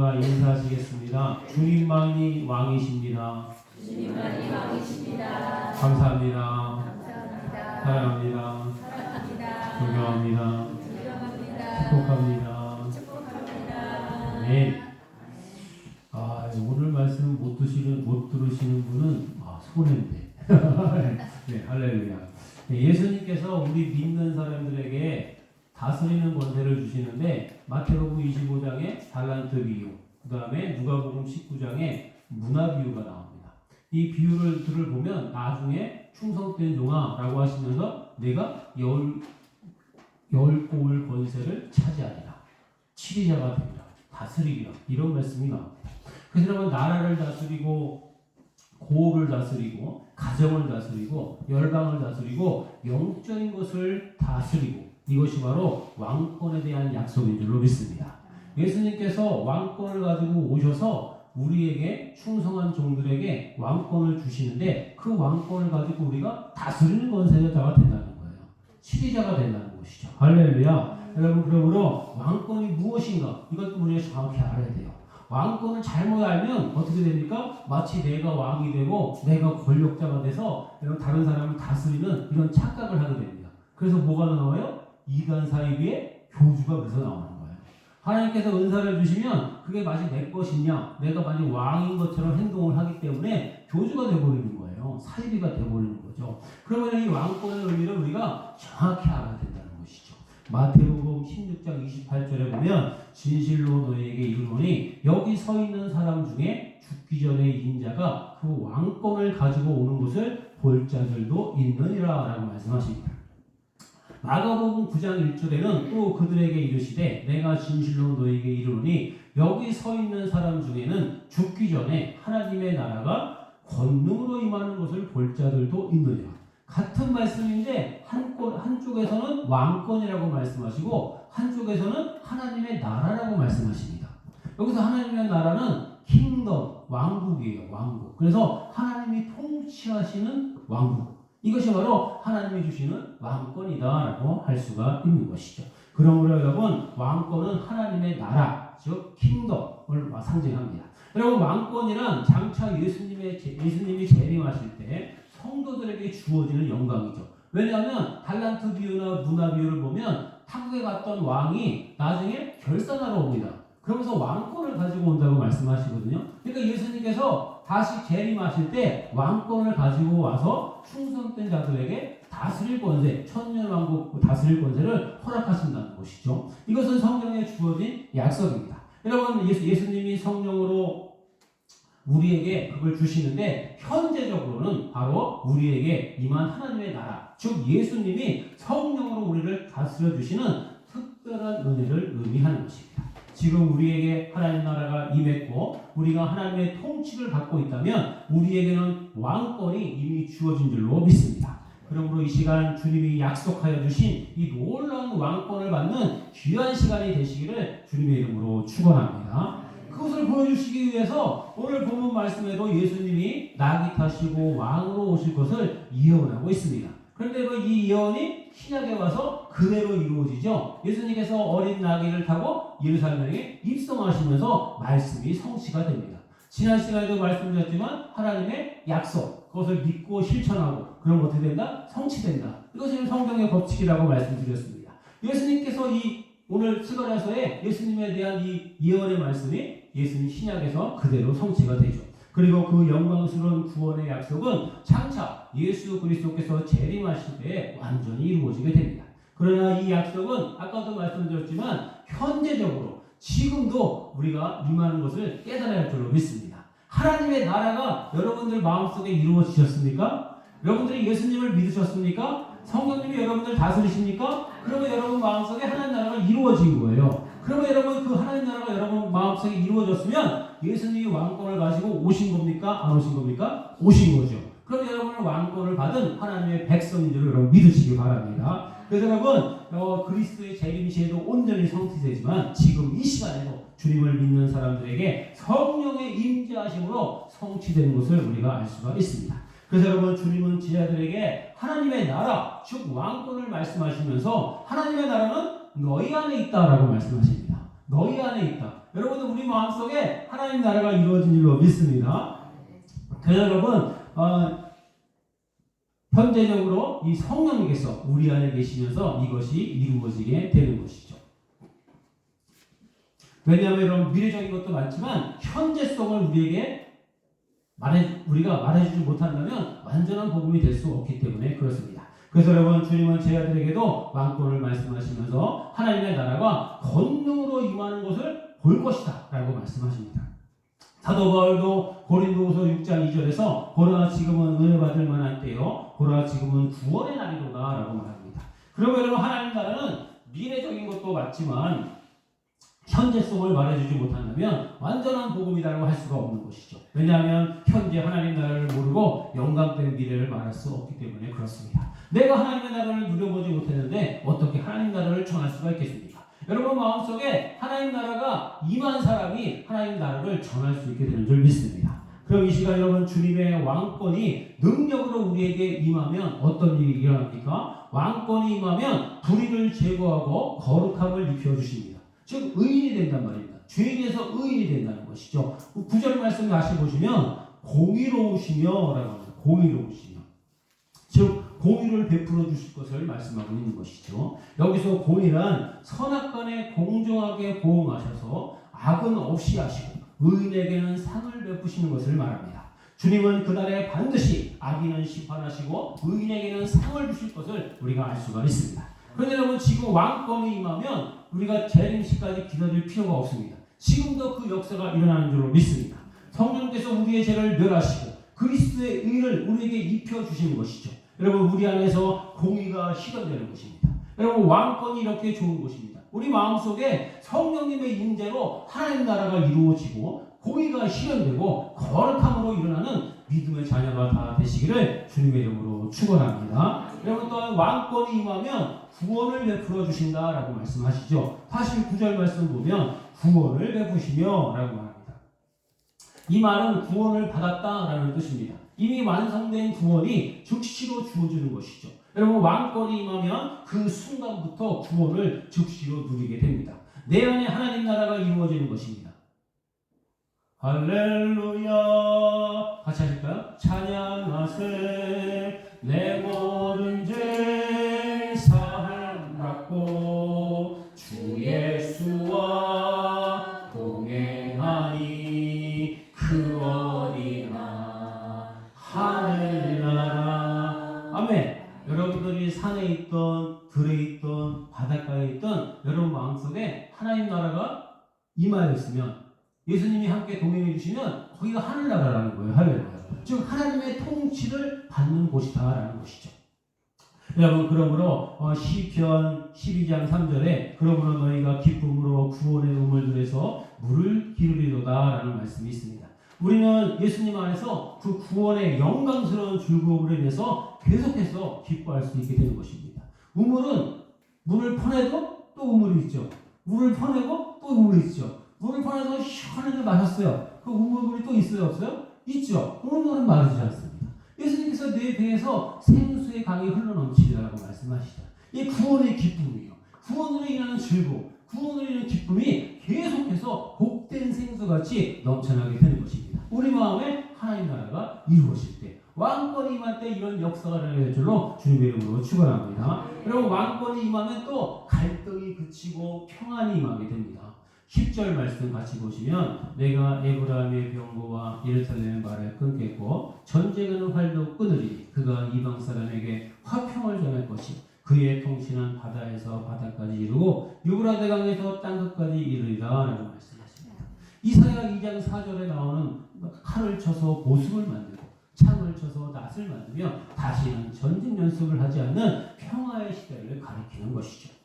여러분과 인사하시겠습니다. 주님만이 왕이십니다. 주님만이 왕이십니다. 감사합니다. 감사합니다. 사랑합니다. 사랑합니다. 존경합니다. 존경합니다. 축복합니다. 축복합니다. 네. 오늘 말씀 못 들으시는 분은 손해인데. 네, 할렐루야. 네, 예수님께서 우리 믿는 사람들에게 다스리는 권세를 주시는데 마태복음 25장에 달란트 비유, 그 다음에 누가복음 19장에 문화 비유가 나옵니다. 이 비유를 보면 나중에 충성된 종아라고 하시면서 내가 열 고을 권세를 차지하리라, 치리자가 되리라, 다스리리라, 이런 말씀이 나옵니다. 그래서 여러분, 나라를 다스리고 고업을 다스리고 가정을 다스리고 열방을 다스리고 영적인 것을 다스리고, 이것이 바로 왕권에 대한 약속인 줄로 믿습니다. 예수님께서 왕권을 가지고 오셔서 우리에게, 충성한 종들에게 왕권을 주시는데 그 왕권을 가지고 우리가 다스리는 권세자가 된다는 거예요. 치리자가 된다는 것이죠. 할렐루야. 여러분, 그러므로 왕권이 무엇인가, 이것도 우리가 정확히 알아야 돼요. 왕권을 잘못 알면 어떻게 됩니까? 마치 내가 왕이 되고 내가 권력자가 돼서 다른 사람을 다스리는 이런 착각을 하게 됩니다. 그래서 뭐가 나와요? 이간 사이비의 교주가 그래서 나오는 거예요. 하나님께서 은사를 주시면 그게 마치 내 것이냐, 내가 마치 왕인 것처럼 행동을 하기 때문에 교주가 되어버리는 거예요. 사이비가 되어버리는 거죠. 그러면 이 왕권의 의미를 우리가 정확히 알아야 된다는 것이죠. 마태복음 16장 28절에 보면 진실로 너희에게 이르노니 여기 서 있는 사람 중에 죽기 전에 이긴 자가 그 왕권을 가지고 오는 것을 볼 자들도 있느니라 라고 말씀하십니다. 마가복음 9장 1절에는 또 그들에게 이르시되 내가 진실로 너희에게 이르노니 여기 서 있는 사람 중에는 죽기 전에 하나님의 나라가 권능으로 임하는 것을 볼 자들도 있느니라. 같은 말씀인데 한쪽에서는 왕권이라고 말씀하시고 한쪽에서는 하나님의 나라라고 말씀하십니다. 여기서 하나님의 나라는 킹덤, 왕국이에요. 왕국. 그래서 하나님이 통치하시는 왕국, 이것이 바로 하나님이 주시는 왕권이다라고 할 수가 있는 것이죠. 그러므로 여러분, 왕권은 하나님의 나라, 즉 킹덤을 상징합니다. 여러분, 왕권이란 장차 예수님이 재림하실 때 성도들에게 주어지는 영광이죠. 왜냐하면 달란트 비유나 문화 비유를 보면 타국에 갔던 왕이 나중에 결산하러 옵니다. 그러면서 왕권을 가지고 온다고 말씀하시거든요. 그러니까 예수님께서 다시 재림하실 때 왕권을 가지고 와서 충성된 자들에게 다스릴 권세, 천년왕국 다스릴 권세를 허락하신다는 것이죠. 이것은 성경에 주어진 약속입니다. 여러분, 예수님이 성령으로 우리에게 그걸 주시는데 현재적으로는 바로 우리에게 임한 하나님의 나라, 즉 예수님이 성령으로 우리를 다스려 주시는 특별한 은혜를 의미하는 것입니다. 지금 우리에게 하나님 나라가 임했고 우리가 하나님의 통치를 받고 있다면 우리에게는 왕권이 이미 주어진 줄로 믿습니다. 그러므로 이 시간 주님이 약속하여 주신 이 놀라운 왕권을 받는 귀한 시간이 되시기를 주님의 이름으로 축원합니다. 그것을 보여주시기 위해서 오늘 본문 말씀에도 예수님이 나귀 타시고 왕으로 오실 것을 예언하고 있습니다. 그런데 이 예언이 신약에 와서 그대로 이루어지죠. 예수님께서 어린 나귀를 타고 예루살렘에 입성하시면서 말씀이 성취가 됩니다. 지난 시간에도 말씀드렸지만 하나님의 약속, 그것을 믿고 실천하고 그럼 어떻게 된다? 성취된다. 이것이 성경의 법칙이라고 말씀드렸습니다. 예수님께서 오늘 스가랴서에 예수님에 대한 이 예언의 말씀이 예수님 신약에서 그대로 성취가 되죠. 그리고 그 영광스러운 구원의 약속은 장차 예수 그리스도께서 재림하실 때에 완전히 이루어지게 됩니다. 그러나 이 약속은 아까도 말씀드렸지만 현재적으로 지금도 우리가 임하는 것을 깨달아야 할 줄로 믿습니다. 하나님의 나라가 여러분들 마음속에 이루어지셨습니까? 여러분들이 예수님을 믿으셨습니까? 성령님이 여러분들 다스리십니까? 그러면 여러분 마음속에 하나님 나라가 이루어진 거예요. 그러면 여러분 그 하나님 나라가 여러분 마음속에 이루어졌으면 예수님이 왕권을 가지고 오신 겁니까? 안 오신 겁니까? 오신 거죠. 그럼 여러분은 왕권을 받은 하나님의 백성인 줄 여러분 믿으시기 바랍니다. 그래서 여러분 그리스도의 재림 시에도 온전히 성취되지만 지금 이 시간에도 주님을 믿는 사람들에게 성령의 임재하심으로 성취되는 것을 우리가 알 수가 있습니다. 그래서 여러분, 주님은 제자들에게 하나님의 나라, 즉 왕권을 말씀하시면서 하나님의 나라는 너희 안에 있다라고 말씀하십니다. 너희 안에 있다. 여러분들 우리 마음속에 하나님 나라가 이루어진 줄로 믿습니다. 그래서 여러분 현재적으로 이 성령님께서 우리 안에 계시면서 이것이 이루어지게 되는 것이죠. 왜냐하면 이런 미래적인 것도 많지만 현재성을 우리가 말해주지 못한다면 완전한 복음이 될 수 없기 때문에 그렇습니다. 그래서 여러분 주님은 제 아들에게도 왕권을 말씀하시면서 하나님의 나라가 권능으로 임하는 것을 볼 것이다 라고 말씀하십니다. 사도 바울도 고린도후서 6장 2절에서 보라 지금은 은혜 받을 만한 때요 보라 지금은 구원의 날이로다 라고 말합니다. 그러면 여러분 하나님 나라는 미래적인 것도 맞지만 현재성을 말해주지 못한다면 완전한 복음이라고 할 수가 없는 것이죠. 왜냐하면 현재 하나님 나라를 모르고 영광된 미래를 말할 수 없기 때문에 그렇습니다. 내가 하나님의 나라를 누려보지 못했는데 어떻게 하나님 나라를 전할 수가 있겠습니까? 여러분 마음속에 하나님 나라가 임한 사람이 하나님 나라를 전할 수 있게 되는 줄 믿습니다. 그럼 이 시간 여러분 주님의 왕권이 능력으로 우리에게 임하면 어떤 일이 일어납니까? 왕권이 임하면 불의를 제거하고 거룩함을 입혀주십니다. 즉 의인이 된단 말입니다. 죄에 대해서 의인이 된다는 것이죠. 9절 말씀 다시 보시면 공의로우시며 라고 합니다. 공의로우시며 즉 공의를 베풀어 주실 것을 말씀하고 있는 것이죠. 여기서 공의란 선악간에 공정하게 보응하셔서 악은 없이 하시고 의인에게는 상을 베푸시는 것을 말합니다. 주님은 그날에 반드시 악인은 심판하시고 의인에게는 상을 주실 것을 우리가 알 수가 있습니다. 그런데 여러분 지금 왕권이 임하면 우리가 재림시까지 기다릴 필요가 없습니다. 지금도 그 역사가 일어나는 줄로 믿습니다. 성령께서 우리의 죄를 멸하시고 그리스도의 의를 우리에게 입혀주시는 것이죠. 여러분 우리 안에서 공의가 실현되는 것입니다. 여러분 왕권이 이렇게 좋은 것입니다. 우리 마음속에 성령님의 임재로 하나님 나라가 이루어지고 공의가 실현되고 거룩함으로 일어나는 믿음의 자녀가 다 되시기를 주님의 이름으로 축원합니다. 여러분 또한 왕권이 임하면 구원을 베풀어 주신다라고 말씀하시죠. 89절 말씀 보면 구원을 베푸시며 라고 말합니다. 이 말은 구원을 받았다라는 뜻입니다. 이미 완성된 구원이 즉시로 주어지는 것이죠. 여러분 왕권이 임하면 그 순간부터 구원을 즉시로 누리게 됩니다. 내 안에 하나님 나라가 이루어지는 것입니다. 할렐루야 같이 하실까요? 찬양하세 내 모든 죄 사함 받고 주 예수와 동행하니 그 어디나 하늘나라. 아멘. 여러분들이 산에 있던 들에 있던 바닷가에 있던 여러분 마음속에 하나님 나라가 임하여 있으면 예수님이 함께 동행해 주시면 거기가 하늘나라라는 거예요. 할렐루야. 즉 하나님의 통치를 받는 곳이다라는 것이죠. 여러분 그러므로 시편 12장 3절에 그러므로 너희가 기쁨으로 구원의 우물들에서 물을 기르리로다라는 말씀이 있습니다. 우리는 예수님 안에서 그 구원의 영광스러운 즐거움으로 인해서 계속해서 기뻐할 수 있게 되는 것입니다. 우물은 물을 퍼내도 또 우물이 있죠. 물을 퍼내고 또 우물이 있죠. 물을 퍼내서 시원하게 마셨어요. 그 우물물이 또 있어요? 없어요? 있죠. 우물물은 마르지 않습니다. 예수님께서 내 배에서 생수의 강이 흘러넘치리라고 말씀하시죠. 이 구원의 기쁨이에요. 구원으로 인하는 즐거움, 구원으로 인한 기쁨이 계속해서 복된 생수같이 넘쳐나게 되는 것입니다. 우리 마음에 하나님 나라가 이루어질 때, 왕권이 임할 때 이런 역사가 일어날 줄로 주님의 이름으로 축원합니다. 여러분 왕권이 임하면 또 갈등이 그치고 평안이 임하게 됩니다. 10절 말씀 같이 보시면 내가 에브라임의 병거와 예루살렘의 말을 끊겠고 전쟁하는 활도 끊으리니 그가 이방 사람에게 화평을 전할 것이 그의 통치는 바다에서 바다까지 이르고 유브라데 강에서 땅끝까지 이르리라 라고 말씀하십니다. 이사야 2장 4절에 나오는 칼을 쳐서 보습을 만들고 창을 쳐서 낫을 만들며 다시는 전쟁 연습을 하지 않는 평화의 시대를 가리키는 것이죠.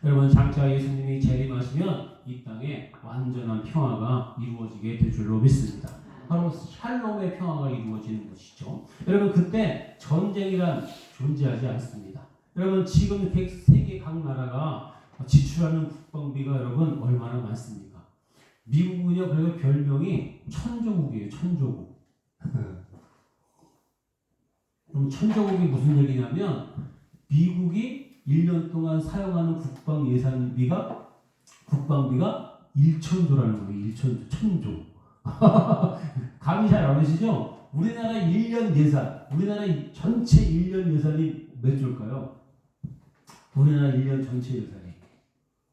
여러분 장차 예수님이 재림하시면 이 땅에 완전한 평화가 이루어지게 될 줄로 믿습니다. 바로 샬롬의 평화가 이루어지는 것이죠. 여러분 그때 전쟁이란 존재하지 않습니다. 여러분 지금 세계 각 나라가 지출하는 국방비가 여러분 얼마나 많습니까? 미국은요 그래서 별명이 천조국이에요. 천조국. 그럼 천조국이 무슨 얘기냐면 미국이 1년 동안 사용하는 국방비가 1천조라는 거예요. 1천조, 천조. 감이 잘 안 오시죠? 우리나라 1년 예산, 우리나라 전체 1년 예산이 몇 조일까요? 우리나라 1년 전체 예산이.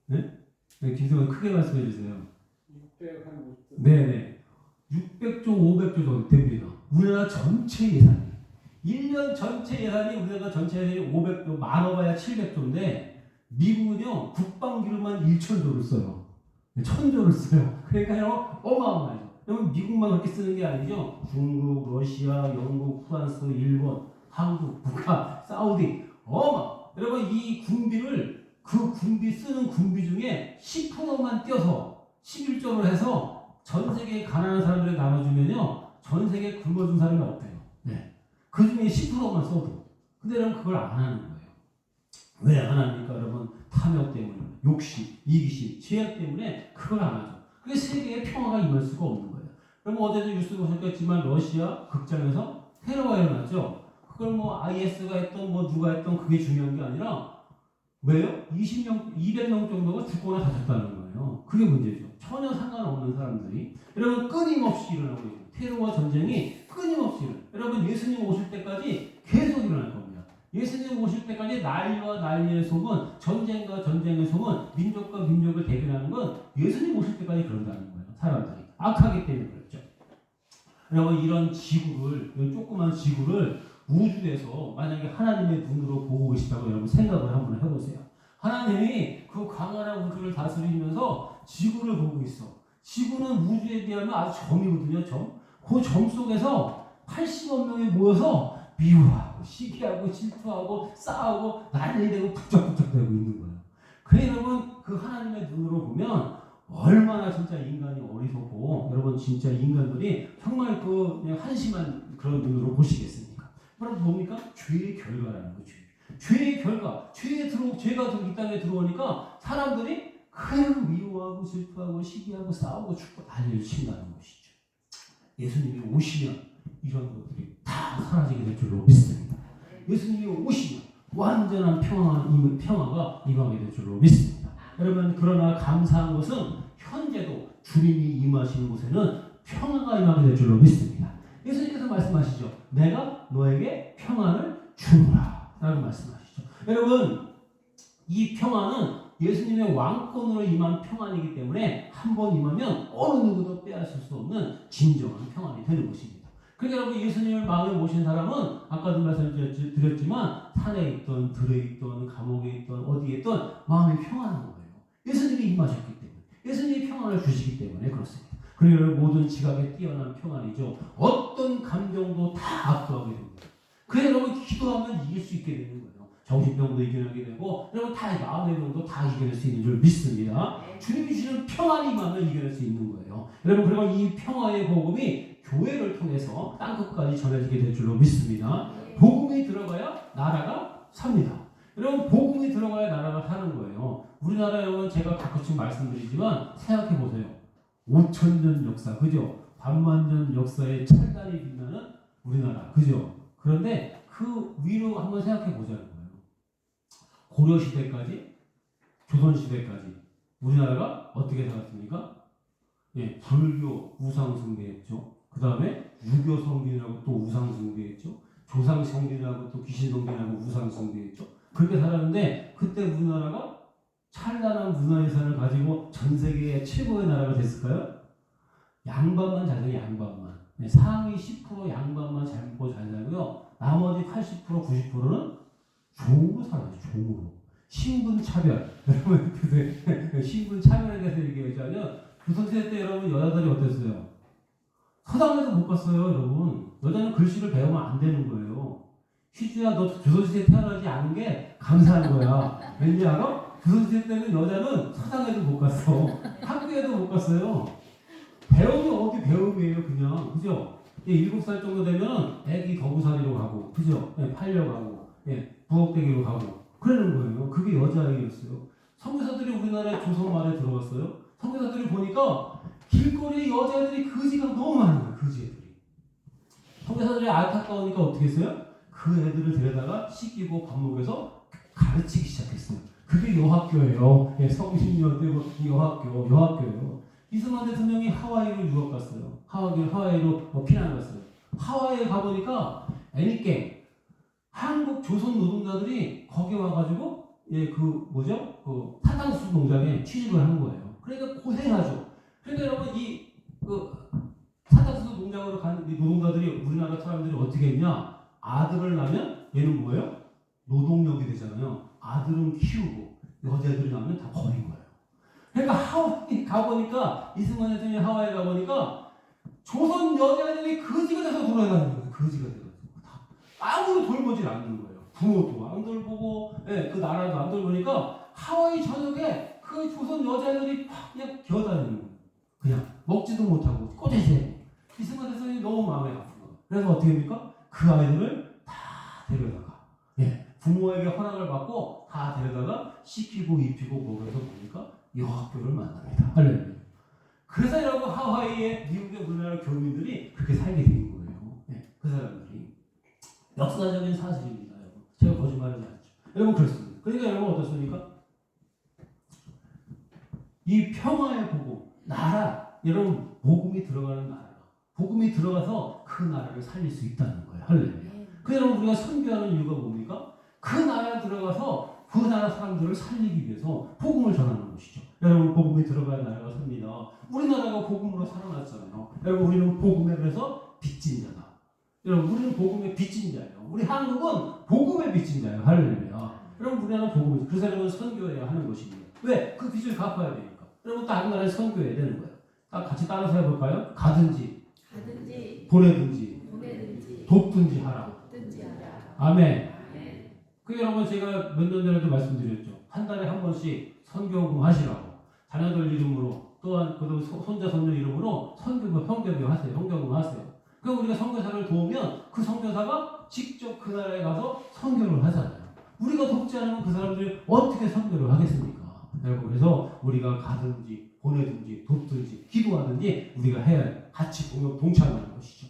네? 네, 김성원 크게 말씀해 주세요. 650조. 네네. 600조, 500조 정도 됩니다. 우리나라 전체 예산이. 1년 전체 예산이 우리나라 전체 예산이 500조, 많아봐야 700조인데 미국은요 국방비로만 1천조를 써요. 1000조를 써요. 그러니까요 어마어마해요. 그러면 미국만 그렇게 쓰는 게 아니죠. 중국, 러시아, 영국, 프랑스, 일본, 한국, 북한, 사우디 여러분 이 군비를 그 군비 쓰는 군비 중에 10%만 떼어서 11조를 해서 전 세계 가난한 사람들에 나눠주면요 전 세계 굶어준 사람이 없대요. 네. 그 중에 10%만 써도. 근데 여러분 그걸 안 하는 거예요. 왜 안 합니까? 여러분 탐욕 때문에, 욕심, 이기심, 죄악 때문에 그걸 안 하죠. 그게 세계에 평화가 임할 수가 없는 거예요. 여러분 어제도 뉴스 보셨겠지만 러시아 극장에서 테러가 일어났죠. 그걸 뭐 IS가 했던 뭐 누가 했던 그게 중요한 게 아니라 왜요? 200명 정도가 죽거나 다쳤다는 거예요. 그게 문제죠. 전혀 상관없는 사람들이 여러분 끊임없이 일어나고 있어요. 테러와 전쟁이 끊임없이 일어나요. 여러분 예수님 오실 때까지 계속 일어날 겁니다. 예수님 오실 때까지 난리와 난리의 속은 전쟁과 전쟁의 속은 민족과 민족을 대결하는 건 예수님 오실 때까지 그런다는 거예요. 사람들이 악하기 때문에 그렇죠. 여러분 이런 지구를 이런 조그만 지구를 우주에서 만약에 하나님의 눈으로 보고 계시다고 여러분 생각을 한번 해보세요. 하나님이 그 광활한 우주를 다스리면서 지구를 보고 있어. 지구는 우주에 비하면 아주 점이거든요. 점. 그 점 속에서 80억 명이 모여서 미워하고 시기하고 질투하고 싸우고 난리되고 북적북적대고 있는 거예요. 그래 여러분 그 하나님의 눈으로 보면 얼마나 진짜 인간이 어리석고 여러분 진짜 인간들이 정말 그 그냥 한심한 그런 눈으로 보시겠습니까? 여러분 뭡니까? 죄의 결과라는 거죠. 죄의 결과, 죄가 이 땅에 들어오니까 사람들이 그냥 미워하고 질투하고 시기하고 싸우고 죽고 난리를 친다는 것이죠. 예수님이 오시면 이런 것들이 다 사라지게 될 줄로 믿습니다. 예수님이 오시면 완전한 평화가 임하게 될 줄로 믿습니다. 여러분 그러나 감사한 것은 현재도 주님이 임하시는 곳에는 평화가 임하게 될 줄로 믿습니다. 예수님께서 말씀하시죠. 내가 너에게 평안을 주노라 라고 말씀하시죠. 여러분 이 평안은 예수님의 왕권으로 임한 평안이기 때문에 한번 임하면 어느 누구도 빼앗을 수 없는 진정한 평안이 되는 것입니다. 그러니까 여러분 예수님을 마음에 모신 사람은 아까도 말씀드렸지만 산에 있던 들에 있던 감옥에 있던 어디에 있던 마음이 평안한 거예요. 예수님이 임하셨기 때문에 예수님이 평안을 주시기 때문에 그렇습니다. 그리고 모든 지각에 뛰어난 평안이죠. 어떤 감정도 다 압도하게 됩니다. 그래서 여러분 기도하면 이길 수 있게 되는 거예요. 정신병도 이겨내게 되고 여러분 다 마음의 병도 다 이겨낼 수 있는 줄 믿습니다. 주님이 주시는 평안이 임하면 이겨낼 수 있는 거예요. 여러분 그리고 이 평화의 복음이 교회를 통해서 땅끝까지 전해지게 될 줄로 믿습니다. 복음이 들어가야 나라가 삽니다. 여러분 복음이 들어가야 나라가 사는 거예요. 우리나라 여러분 제가 가끔씩 말씀드리지만 생각해 보세요. 5,000년 역사 그죠? 반만년 역사의 찰단이 빛나는 우리나라 그죠? 그런데 그 위로 한번 생각해 보자는 거예요. 고려시대까지 조선시대까지 우리나라가 어떻게 살았습니까? 예, 불교 우상숭배했죠. 그 다음에 유교 성빈이라고 또 우상숭배했죠. 조상 성빈이라고 또 귀신 성빈이라고 우상숭배했죠. 그렇게 살았는데 그때 우리나라가 찬란한 문화유산을 가지고 전 세계의 최고의 나라가 됐을까요? 양반만 잘 살아요. 양반만. 네, 상위 10% 양반만 잘 먹고 잘 살고요. 나머지 80% 90%는 종으로 살아요. 종으로. 신분차별. 여러분 신분 차별에 대해서 얘기하자면 조선시대 때 여러분 여자들이 어땠어요? 서당에도 못 갔어요. 여러분. 여자는 글씨를 배우면 안 되는 거예요. 희주야 너 조선시대에 태어나지 않은 게 감사한 거야. 왠지 알아? 조선시대 때는 여자는 서당에도 못 갔어. 학교에도 못 갔어요. 배움이 어디 배움이에요 그냥. 그죠? 7살 정도 되면 애기 더부살이로 가고 그죠? 팔려가고 부엌대기로 가고 그러는 거예요. 그게 여자아이였어요. 선교사들이 우리나라에 조선 말에 들어갔어요. 선교사들이 보니까 길거리에 여자애들이 거지가 너무 많은 거예요. 거지 애들이. 선교사들이 안타까우니까 어떻게 했어요? 그 애들을 데려다가 씻기고 밥 먹여서 가르치기 시작했어요. 그게 여학교예요. 예, 성신여대 여학교예요. 이승만 대통령이 하와이로 유학 갔어요. 하와이로 피난 갔어요. 하와이에 가보니까 애니깽 한국 조선 노동자들이 거기 와가지고 그 사탕수수 농장에 취직을 한 거예요. 그러니까 고생하죠. 그러니까 여러분 사탕수수 농장으로 간 이 노동자들이 우리나라 사람들이 어떻게 했냐? 아들을 낳으면 얘는 뭐예요? 노동력이 되잖아요. 아들은 키우고 여자들이 낳으면 다 버린 거예요. 그러니까 하와이 가보니까 이승만 대통령이 하와이 가보니까 조선 여자들이 거지가 돼서 돌아다니는 거예요. 거지가 돼서 다 아무도 돌보질 않는 거예요. 부모도 안 돌보고, 그 나라도 안 돌보니까 하와이 전역에 그 조선 여자들이 그냥 기어다니는 거예요. 그냥 먹지도 못하고 꼬재지. 이승만 대통령이 너무 마음에 아픈 거예요. 그래서 어떻게 합니까? 그 아이들을 다 데려다가 부모에게 허락을 받고 다 데려다가 씻기고 입히고 먹여서 보니까 여학교를 만납니다. 할렐루야. 그래서 여러분 하와이에 미국의 우리나라 교민들이 그렇게 살게 된 거예요. 그 사람들이 역사적인 사실입니다. 여러분. 제가 거짓말하지 않죠. 여러분 그렇습니다. 그러니까 여러분 어떻습니까? 이 평화의 복음, 나라, 여러분 복음이 들어가는 나라가 복음이 들어가서 그 나라를 살릴 수 있다는 거예요. 할렐루야. 그 여러분 우리가 선교하는 이유가 뭡니까? 그 나라에 들어가서 그 나라 사람들을 살리기 위해서 복음을 전하는 것이죠. 여러분 복음이 들어가야 나라가 삽니다. 우리나라가 복음으로 살아났잖아요. 여러분 우리는 복음에 그래서 빚진 자다. 여러분 우리는 복음의 빚진 자예요. 우리 한국은 복음의 빚진 자예요. 할렐루야. 여러분 우리나라는 복음이 그래서 여러분 선교해야 하는 것입니다. 왜? 그 빚을 갚아야 되니까. 여러분 다른 나라에 선교해야 되는 거예요. 같이 따라서 해볼까요? 가든지 보내든지 돕든지 하라. 아멘. 그 여러분 제가 몇 년 전에도 말씀드렸죠. 한 달에 한 번씩 선교금 하시라고. 자녀들 이름으로 또한 그도 손자 손녀 이름으로 선교금 하세요. 그럼 우리가 선교사를 도우면 그 선교사가 직접 그 나라에 가서 선교를 하잖아요. 우리가 돕지 않으면 그 사람들이 어떻게 선교를 하겠습니까? 여러분 그래서 우리가 가든지 보내든지 돕든지 기도하든지 우리가 해야 해요. 같이 동참하는 것이죠.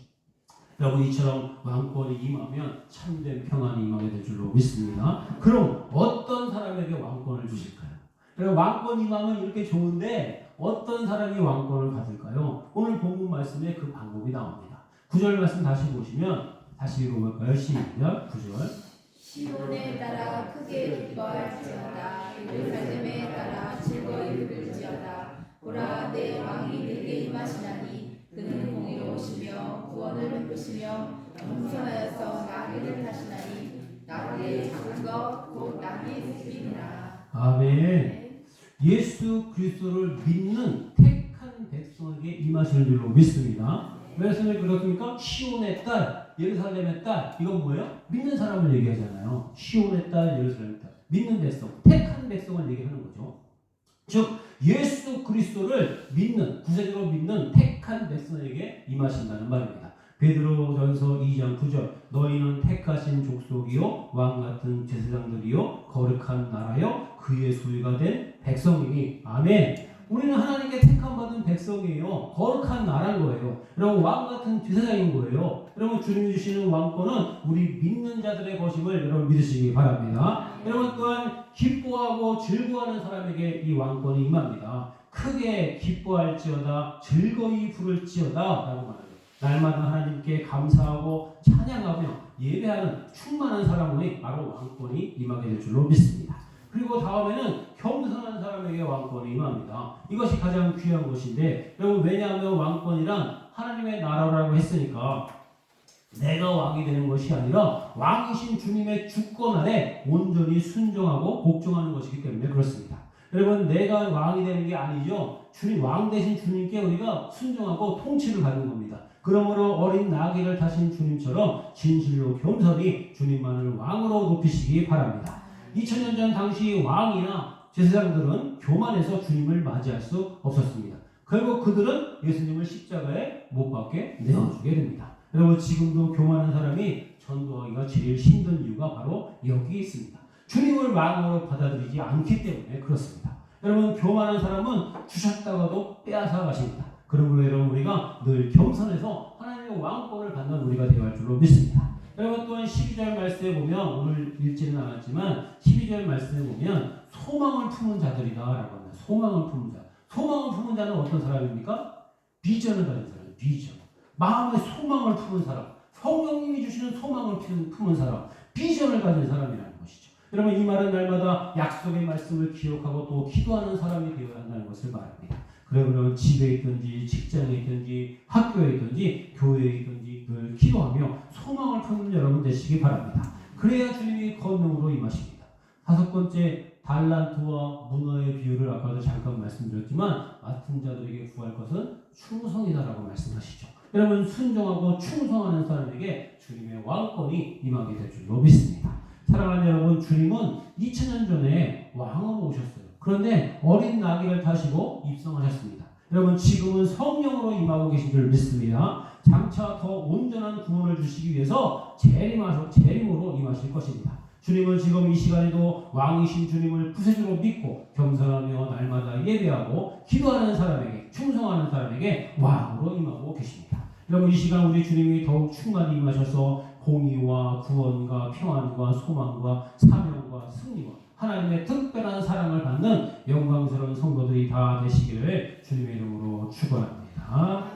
여러분 이처럼 왕권이 임하면 참된 평안이 임하게 될 줄로 믿습니다. 그럼 어떤 사람에게 왕권을 주실까요? 여러분 왕권 임하면 이렇게 좋은데 어떤 사람이 왕권을 받을까요? 오늘 본문 말씀에 그 방법이 나옵니다. 9절 말씀 다시 보시면 다시 읽어볼까요? 시작 9절 시온에 따라 크게 기뻐할지어다. 예루살렘에 따라 즐거이 부를지어다. 보라 내 왕이 내게 임하시나니 그는 공의로우시며 구원을 베푸시며 겸손하여서 나귀를 타시나니 나귀의 작은 것 곧 나귀의 새끼니라. 아멘. 예수 그리스도를 믿는 택한 백성에게 임하시는 줄로 믿습니다. 말씀을 그렇습니까? 시온의 딸, 예루살렘의 딸, 이건 뭐예요? 믿는 사람을 얘기하잖아요. 시온의 딸, 예루살렘의 딸, 믿는 백성, 택한 백성을 얘기하는 거죠. 즉 예수 그리스도를 믿는, 구세주로 믿는 택한 백성에게 임하신다는 말입니다. 베드로전서 2장 9절 너희는 택하신 족속이요 왕같은 제사장들이요 거룩한 나라요 그의 소유가 된 백성이니 아멘. 우리는 하나님께 택함받은 백성이에요. 거룩한 나라인 거예요. 여러분 왕같은 제사장인 거예요. 여러분 주님이 주시는 왕권은 우리 믿는 자들의 것임을 여러분 믿으시기 바랍니다. 여러분 또한 기뻐하고 즐거워하는 사람에게 이 왕권이 임합니다. 크게 기뻐할지어다 즐거이 부를지어다 라고 말합니다. 날마다 하나님께 감사하고 찬양하며 예배하는 충만한 사람이 바로 왕권이 임하게 될 줄로 믿습니다. 그리고 다음에는 겸손한 사람에게 왕권이 임합니다. 이것이 가장 귀한 것인데 여러분 왜냐하면 왕권이란 하나님의 나라라고 했으니까 내가 왕이 되는 것이 아니라 왕이신 주님의 주권 아래 온전히 순종하고 복종하는 것이기 때문에 그렇습니다. 여러분 내가 왕이 되는 게 아니죠. 주님 왕 되신 주님께 우리가 순종하고 통치를 받는 겁니다. 그러므로 어린 나귀를 타신 주님처럼 진실로 겸손히 주님만을 왕으로 높이시기 바랍니다. 2000년 전 당시 왕이나 제사장들은 교만해서 주님을 맞이할 수 없었습니다. 결국 그들은 예수님을 십자가에 못 박게 내어주게 됩니다. 여러분 지금도 교만한 사람이 전도하기가 제일 힘든 이유가 바로 여기 있습니다. 주님을 왕으로 받아들이지 않기 때문에 그렇습니다. 여러분 교만한 사람은 주셨다가도 빼앗아 가십니다. 그러므로 여러분 우리가 늘 겸손해서 하나님의 왕권을 받는 우리가 되어야 할 줄로 믿습니다. 여러분 또한 12절 말씀에 보면 오늘 읽지는 않았지만 12절 말씀에 보면 소망을 품은 자들이다 라고 합니다. 소망을 품은 자. 소망을 품은 자는 어떤 사람입니까? 비전을 가진 사람. 비전. 마음의 소망을 품은 사람. 성령님이 주시는 소망을 품은 사람. 비전을 가진 사람이라는 것이죠. 여러분 이 말은 날마다 약속의 말씀을 기억하고 또 기도하는 사람이 되어야 한다는 것을 말합니다. 그러면 집에 있든지 직장에 있든지 학교에 있든지 교회에 있든지 늘 기도하며 소망을 품는 여러분 되시기 바랍니다. 그래야 주님이 권능으로 임하십니다. 다섯 번째 달란트와 문어의 비유를 아까도 잠깐 말씀드렸지만 맡은 자들에게 구할 것은 충성이다라고 말씀하시죠. 여러분 순종하고 충성하는 사람에게 주님의 왕권이 임하게 될 줄로 믿습니다. 사랑하는 여러분, 주님은 2000년 전에 왕으로 오셨어요. 그런데 어린 나귀를 타시고 입성하셨습니다. 여러분 지금은 성령으로 임하고 계신 줄 믿습니다. 장차 더 온전한 구원을 주시기 위해서 재림으로 임하실 것입니다. 주님은 지금 이 시간에도 왕이신 주님을 구세주로 믿고 겸손하며 날마다 예배하고 기도하는 사람에게 충성하는 사람에게 왕으로 임하고 계십니다. 여러분 이 시간 우리 주님이 더욱 충만히 임하셔서 공의와 구원과 평안과 소망과 사명과 승리와 하나님의 특별한 사랑을 받는 영광스러운 성도들이 다 되시기를 주님의 이름으로 축원합니다.